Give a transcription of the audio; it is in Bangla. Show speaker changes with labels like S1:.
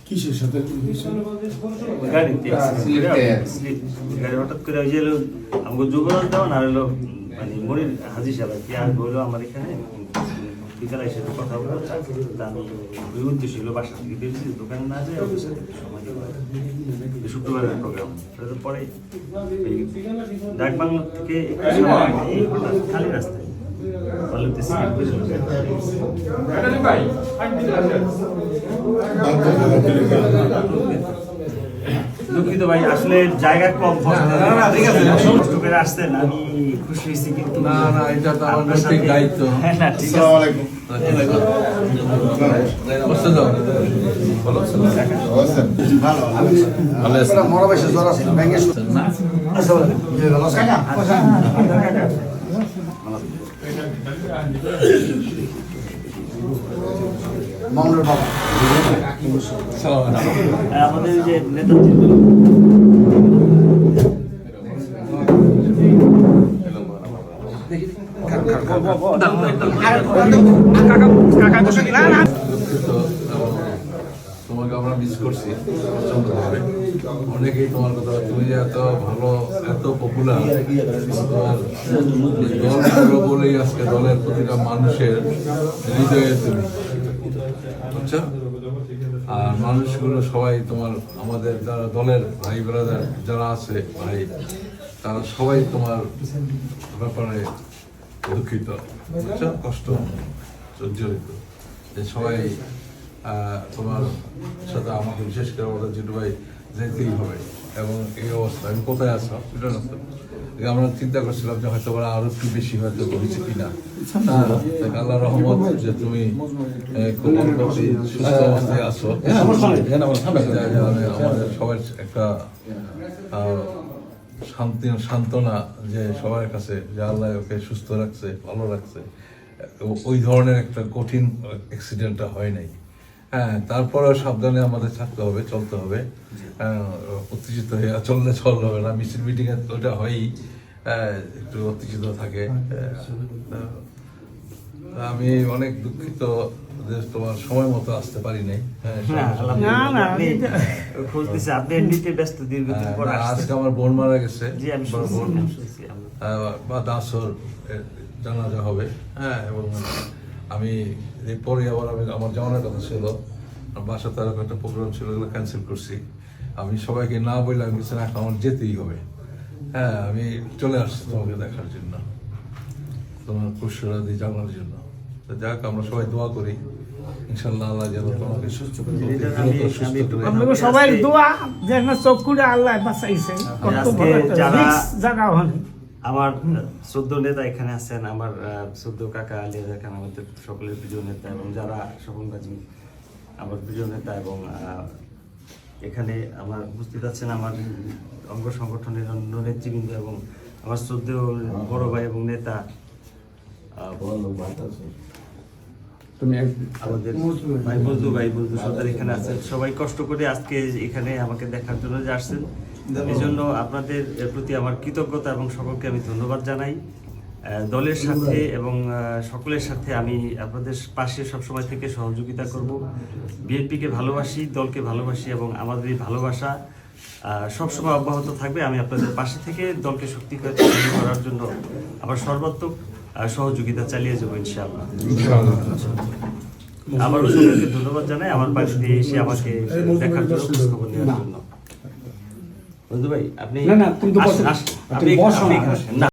S1: কিসের সাথে
S2: গাড়িতে গাড়ি হঠাৎ করে ওই যে আমাকে যুবরাজ দেওয়া আর হলো মানে মনির হাজি সাহেব কি আর বললো আমার এখানে বিকালে এসে কথা বললো আমি ওই উদ্দেশ্য হলো বাসা থেকে বেরিয়েছি দোকানে না যায় অফিসে সময় দেবো শুক্রবারের প্রোগ্রাম সেটা পরে ডাক বাংলা থেকে খালি রাস্তায় দুঃখিত ভাই আসলে জায়গা কম কষ্ট করে আসছেন আমি খুশি হয়েছি কিন্তু
S3: না না এটা তো আমার নৈতিক দায়িত্ব।
S2: আমাদের যে নেতাজি
S3: তোমাকে আমরা মিস করছি অনেকেই তোমার কথা তুমি যে এত ভালো এত পপুলার দল ভালো বলেই আজকে দলের প্রতিটা মানুষের হৃদয়ে তুমি বুঝছো আর মানুষগুলো সবাই তোমার আমাদের যারা দলের ভাই ব্রাদার যারা আছে ভাই তারা সবাই তোমার ব্যাপারে দুঃখিত বুঝছো কষ্ট জর্জরিত যে সবাই তোমার সাথে আমাকে বিশেষ করে আমাদের জিটু ভাই যেতেই হবে এবং এই অবস্থা আমি কোথায় আছো এটা আমরা চিন্তা করছিলাম যে হয়তো আরো একটু বেশি হয়তো হয়েছে কিনা আল্লাহ রহমত যে তুমি খুব সুস্থ অবস্থায় আছো আমাদের সবার একটা সান্ত্বনা যে সবার কাছে যে আল্লাহ ওকে সুস্থ রাখছে ভালো রাখছে ওই ধরনের একটা কঠিন অ্যাক্সিডেন্টটা হয় নাই। হ্যাঁ তারপরেও সাবধানে আমাদের থাকতে হবে চলতে হবে উত্তেজিত হয়ে চললে চলতে হবে না মিছিল মিটিং এ ওটা হয়ই একটু উত্তেজিত থাকে। আমি অনেক দুঃখিত যে তোমার সময় মতো আসতে পারি নাই। আজকে আমার বোন মারা গেছে বা দাসর জানাজা হবে। হ্যাঁ এবং আমি এরপরে আবার আমার যাওয়ার কথা ছিল বাসা তার একটা প্রোগ্রাম ছিল ওগুলো ক্যান্সেল করছি। আমি সবাইকে না বললে আমি কিছু না আমার যেতেই হবে। হ্যাঁ আমি চলে আসছি তোমাকে দেখার জন্য তোমার খুশরাদি জানার জন্য। তো যাক আমরা সবাই দোয়া করি ইনশাআল্লাহ আল্লাহ যেন তোমাকে সুস্থ করে
S4: আপনাদের সবাই দোয়া যেন চোখ খুলে আল্লাহ বাঁচাইছে জায়গা হন।
S2: আমার শ্রদ্ধ নেতা এখানে আছেন আমার শ্রদ্ধ কাকা আলিয়া খান আমাদের সকলের প্রিয় নেতা এবং যারা স্বপনবাজি আমার প্রিয় নেতা এবং এখানে আমার উপস্থিত আছেন আমার অঙ্গ সংগঠনের অন্য নেতৃবৃন্দ এবং আমার শ্রদ্ধেয় বড় ভাই এবং নেতা আমাদের ভাই বন্ধু সর্দার এখানে আছেন সবাই কষ্ট করে আজকে এখানে আমাকে দেখার জন্য যে আসছেন এই জন্য আপনাদের প্রতি আমার কৃতজ্ঞতা এবং সকলকে আমি ধন্যবাদ জানাই। দলের সাথে এবং সকলের সাথে আমি আপনাদের পাশে সবসময় থেকে সহযোগিতা করব। বিএনপিকে ভালোবাসি দলকে ভালোবাসি এবং আমাদের এই ভালোবাসা সবসময় অব্যাহত থাকবে। আমি আপনাদের পাশে থেকে দলকে শক্তিশালী করার জন্য আবার সর্বাত্মক সহযোগিতা চালিয়ে যাবো ইনশাআল্লাহ। আবারও সকলকে ধন্যবাদ জানাই আমার বাড়িতে এসে আমাকে দেখার জন্য খোঁজখবর নেওয়ার জন্য। বন্ধু ভাই আপনি না তুমি তো আপনি না